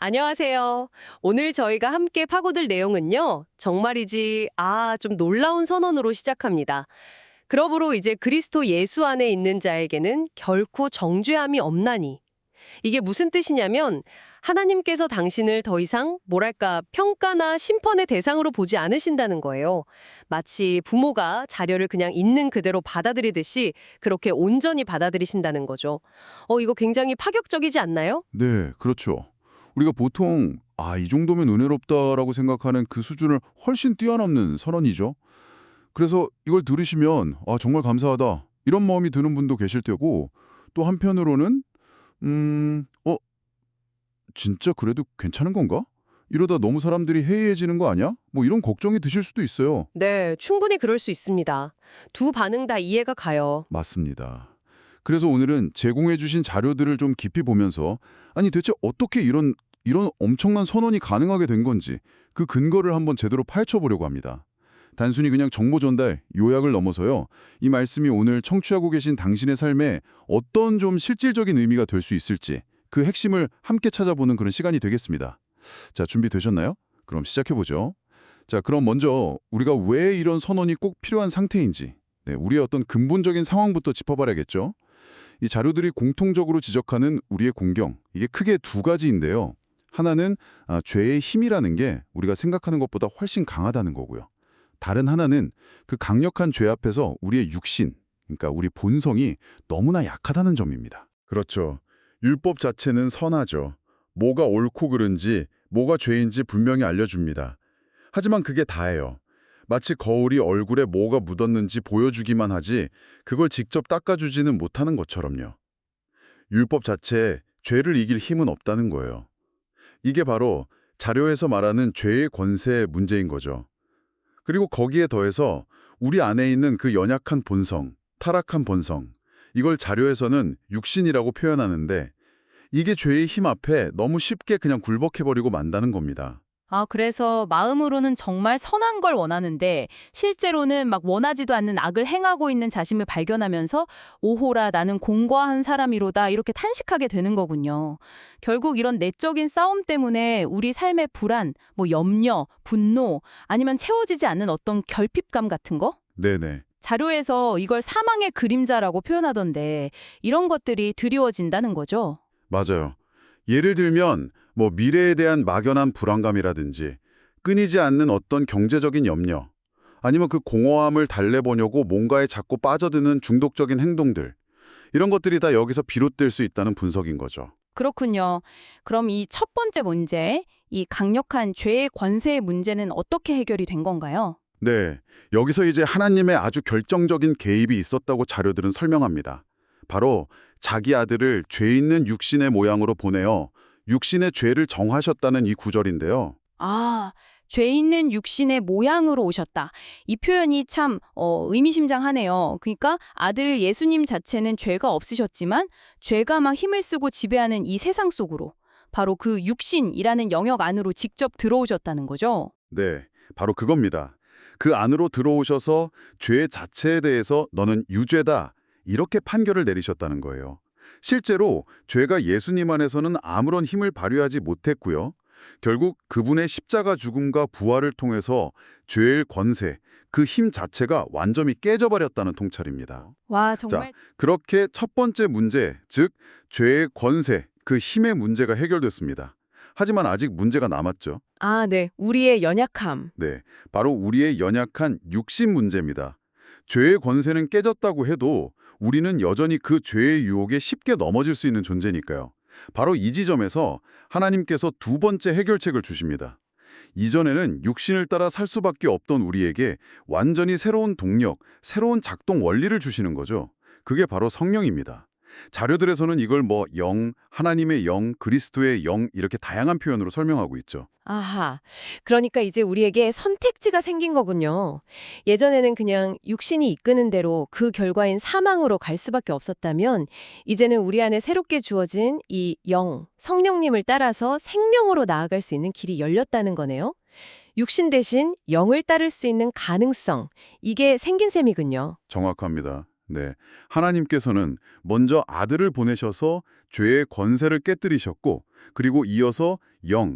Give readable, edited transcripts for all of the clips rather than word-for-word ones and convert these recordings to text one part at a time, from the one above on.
안녕하세요. 오늘 저희가 함께 파고들 내용은요. 정말이지, 좀 놀라운 선언으로 시작합니다. 그러므로 이제 그리스도 예수 안에 있는 자에게는 결코 정죄함이 없나니. 이게 무슨 뜻이냐면 하나님께서 당신을 더 이상 뭐랄까 평가나 심판의 대상으로 보지 않으신다는 거예요. 마치 부모가 자녀를 그냥 있는 그대로 받아들이듯이 그렇게 온전히 받아들이신다는 거죠. 이거 굉장히 파격적이지 않나요? 네, 그렇죠. 우리가 보통 이 정도면 은혜롭다라고 생각하는 그 수준을 훨씬 뛰어넘는 선언이죠. 그래서 이걸 들으시면 정말 감사하다 이런 마음이 드는 분도 계실 테고 또 한편으로는 어, 진짜 그래도 괜찮은 건가? 이러다 너무 사람들이 해이해지는 거 아니야? 뭐 이런 걱정이 드실 수도 있어요. 네, 충분히 그럴 수 있습니다. 두 반응 다 이해가 가요. 맞습니다. 그래서 오늘은 제공해 주신 자료들을 좀 깊이 보면서 아니 대체 어떻게 이런 엄청난 선언이 가능하게 된 건지 그 근거를 한번 제대로 파헤쳐 보려고 합니다. 단순히 그냥 정보 전달, 요약을 넘어서요. 이 말씀이 오늘 청취하고 계신 당신의 삶에 어떤 좀 실질적인 의미가 될 수 있을지 그 핵심을 함께 찾아보는 그런 시간이 되겠습니다. 자, 준비되셨나요? 그럼 시작해 보죠. 자, 그럼 먼저 우리가 왜 이런 선언이 꼭 필요한 상태인지 우리의 어떤 근본적인 상황부터 짚어봐야겠죠. 이 자료들이 공통적으로 지적하는 우리의 공경, 이게 크게 두 가지인데요. 하나는 죄의 힘이라는 게 우리가 생각하는 것보다 훨씬 강하다는 거고요. 다른 하나는 그 강력한 죄 앞에서 우리의 육신, 그러니까 우리 본성이 너무나 약하다는 점입니다. 그렇죠. 율법 자체는 선하죠. 뭐가 옳고 그른지, 뭐가 죄인지 분명히 알려줍니다. 하지만 그게 다예요. 마치 거울이 얼굴에 뭐가 묻었는지 보여주기만 하지 그걸 직접 닦아주지는 못하는 것처럼요. 율법 자체에 죄를 이길 힘은 없다는 거예요. 이게 바로 자료에서 말하는 죄의 권세의 문제인 거죠. 그리고 거기에 더해서 우리 안에 있는 그 연약한 본성, 타락한 본성, 이걸 자료에서는 육신이라고 표현하는데 이게 죄의 힘 앞에 너무 쉽게 그냥 굴복해버리고 만다는 겁니다. 그래서 마음으로는 정말 선한 걸 원하는데 실제로는 막 원하지도 않는 악을 행하고 있는 자신을 발견하면서 오호라 나는 공고한 사람이로다 이렇게 탄식하게 되는 거군요. 결국 이런 내적인 싸움 때문에 우리 삶의 불안, 뭐 염려, 분노 아니면 채워지지 않는 어떤 결핍감 같은 거? 네네. 자료에서 이걸 사망의 그림자라고 표현하던데 이런 것들이 드리워진다는 거죠. 맞아요. 예를 들면 미래에 대한 막연한 불안감이라든지 끊이지 않는 어떤 경제적인 염려 아니면 그 공허함을 달래보려고 뭔가에 자꾸 빠져드는 중독적인 행동들 이런 것들이 다 여기서 비롯될 수 있다는 분석인 거죠. 그렇군요. 그럼 이 첫 번째 문제, 이 강력한 죄의 권세의 문제는 어떻게 해결이 된 건가요? 네, 여기서 이제 하나님의 아주 결정적인 개입이 있었다고 자료들은 설명합니다. 바로 자기 아들을 죄 있는 육신의 모양으로 보내어 육신의 죄를 정하셨다는 이 구절인데요. 죄 있는 육신의 모양으로 오셨다. 이 표현이 참 의미심장하네요. 그러니까 아들 예수님 자체는 죄가 없으셨지만 죄가 막 힘을 쓰고 지배하는 이 세상 속으로 바로 그 육신이라는 영역 안으로 직접 들어오셨다는 거죠. 네, 바로 그겁니다. 그 안으로 들어오셔서 죄 자체에 대해서 너는 유죄다 이렇게 판결을 내리셨다는 거예요. 실제로 죄가 예수님 안에서는 아무런 힘을 발휘하지 못했고요. 결국 그분의 십자가 죽음과 부활을 통해서 죄의 권세, 그 힘 자체가 완전히 깨져버렸다는 통찰입니다. 와, 자, 정말 그렇게 첫 번째 문제, 즉 죄의 권세, 그 힘의 문제가 해결됐습니다. 하지만 아직 문제가 남았죠. 네. 우리의 연약함. 네, 바로 우리의 연약한 육신 문제입니다. 죄의 권세는 깨졌다고 해도 우리는 여전히 그 죄의 유혹에 쉽게 넘어질 수 있는 존재니까요. 바로 이 지점에서 하나님께서 두 번째 해결책을 주십니다. 이전에는 육신을 따라 살 수밖에 없던 우리에게 완전히 새로운 동력, 새로운 작동 원리를 주시는 거죠. 그게 바로 성령입니다. 자료들에서는 이걸 영, 하나님의 영, 그리스도의 영 이렇게 다양한 표현으로 설명하고 있죠. 아하. 그러니까 이제 우리에게 선택지가 생긴 거군요. 예전에는 그냥 육신이 이끄는 대로 그 결과인 사망으로 갈 수밖에 없었다면 이제는 우리 안에 새롭게 주어진 이 영, 성령님을 따라서 생명으로 나아갈 수 있는 길이 열렸다는 거네요. 육신 대신 영을 따를 수 있는 가능성, 이게 생긴 셈이군요. 정확합니다. 네, 하나님께서는 먼저 아들을 보내셔서 죄의 권세를 깨뜨리셨고 그리고 이어서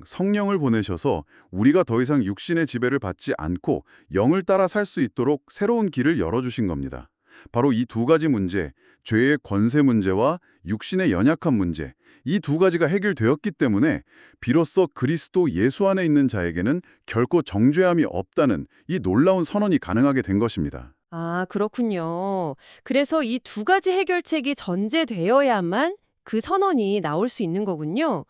성령을 보내셔서 우리가 더 이상 육신의 지배를 받지 않고 영을 따라 살 수 있도록 새로운 길을 열어주신 겁니다. 바로 이 두 가지 문제, 죄의 권세 문제와 육신의 연약한 문제, 이 두 가지가 해결되었기 때문에 비로소 그리스도 예수 안에 있는 자에게는 결코 정죄함이 없다는 이 놀라운 선언이 가능하게 된 것입니다. 아, 그렇군요. 그래서 이 두 가지 해결책이 전제되어야만 그 선언이 나올 수 있는 거군요.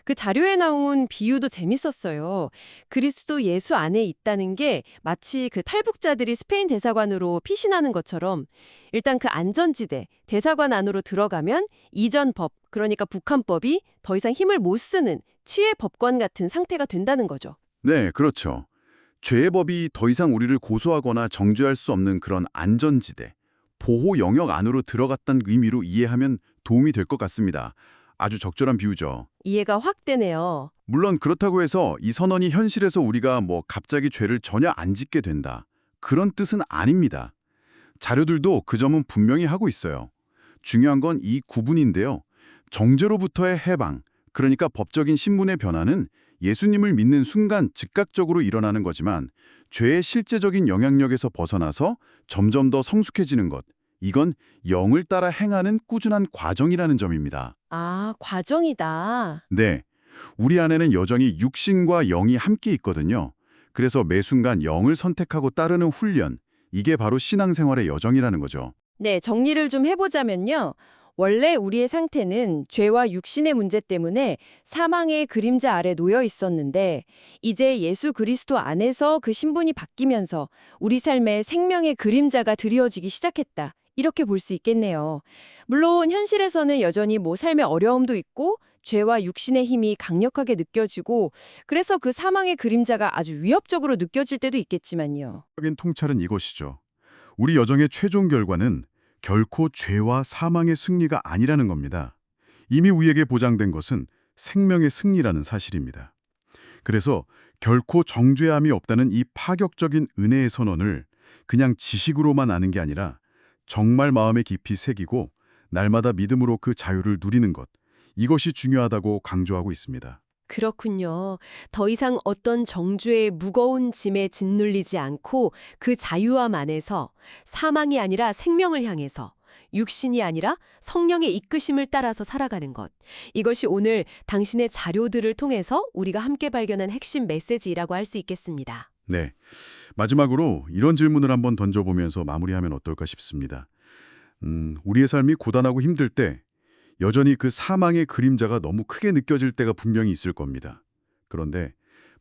그 자료에 나온 비유도 재밌었어요. 그리스도 예수 안에 있다는 게 마치 그 탈북자들이 스페인 대사관으로 피신하는 것처럼 일단 그 안전지대, 대사관 안으로 들어가면 이전 법, 그러니까 북한법이 더 이상 힘을 못 쓰는 치외 법관 같은 상태가 된다는 거죠. 네, 그렇죠. 죄의 법이 더 이상 우리를 고소하거나 정죄할 수 없는 그런 안전지대, 보호 영역 안으로 들어갔다는 의미로 이해하면 도움이 될 것 같습니다. 아주 적절한 비유죠. 이해가 확 되네요. 물론 그렇다고 해서 이 선언이 현실에서 우리가 갑자기 죄를 전혀 안 짓게 된다. 그런 뜻은 아닙니다. 자료들도 그 점은 분명히 하고 있어요. 중요한 건 이 구분인데요. 정죄로부터의 해방, 그러니까 법적인 신분의 변화는 예수님을 믿는 순간 즉각적으로 일어나는 거지만 죄의 실제적인 영향력에서 벗어나서 점점 더 성숙해지는 것, 이건 영을 따라 행하는 꾸준한 과정이라는 점입니다. 아, 과정이다. 네, 우리 안에는 여전히 육신과 영이 함께 있거든요. 그래서 매 순간 영을 선택하고 따르는 훈련, 이게 바로 신앙생활의 여정이라는 거죠. 네, 정리를 좀 해보자면요. 원래 우리의 상태는 죄와 육신의 문제 때문에 사망의 그림자 아래 놓여 있었는데 이제 예수 그리스도 안에서 그 신분이 바뀌면서 우리 삶에 생명의 그림자가 드리워지기 시작했다. 이렇게 볼 수 있겠네요. 물론 현실에서는 여전히 삶의 어려움도 있고 죄와 육신의 힘이 강력하게 느껴지고 그래서 그 사망의 그림자가 아주 위협적으로 느껴질 때도 있겠지만요. 적인 통찰은 이것이죠. 우리 여정의 최종 결과는 결코 죄와 사망의 승리가 아니라는 겁니다. 이미 우리에게 보장된 것은 생명의 승리라는 사실입니다. 그래서 결코 정죄함이 없다는 이 파격적인 은혜의 선언을 그냥 지식으로만 아는 게 아니라 정말 마음에 깊이 새기고 날마다 믿음으로 그 자유를 누리는 것, 이것이 중요하다고 강조하고 있습니다. 그렇군요. 더 이상 어떤 정죄의 무거운 짐에 짓눌리지 않고 그 자유함 안에서 사망이 아니라 생명을 향해서 육신이 아니라 성령의 이끄심을 따라서 살아가는 것. 이것이 오늘 당신의 자료들을 통해서 우리가 함께 발견한 핵심 메시지라고 할 수 있겠습니다. 네, 마지막으로 이런 질문을 한번 던져보면서 마무리하면 어떨까 싶습니다. 우리의 삶이 고단하고 힘들 때 여전히 그 사망의 그림자가 너무 크게 느껴질 때가 분명히 있을 겁니다. 그런데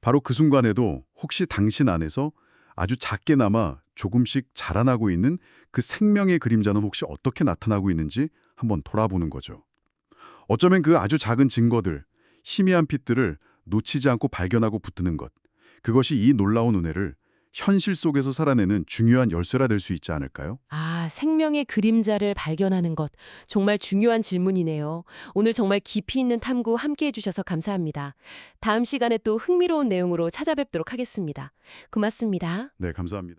바로 그 순간에도 혹시 당신 안에서 아주 작게나마 조금씩 자라나고 있는 그 생명의 그림자는 혹시 어떻게 나타나고 있는지 한번 돌아보는 거죠. 어쩌면 그 아주 작은 증거들, 희미한 빛들을 놓치지 않고 발견하고 붙드는 것, 그것이 이 놀라운 은혜를 현실 속에서 살아내는 중요한 열쇠라 될 수 있지 않을까요? 아, 생명의 그림자를 발견하는 것. 정말 중요한 질문이네요. 오늘 정말 깊이 있는 탐구 함께 해주셔서 감사합니다. 다음 시간에 또 흥미로운 내용으로 찾아뵙도록 하겠습니다. 고맙습니다. 네, 감사합니다.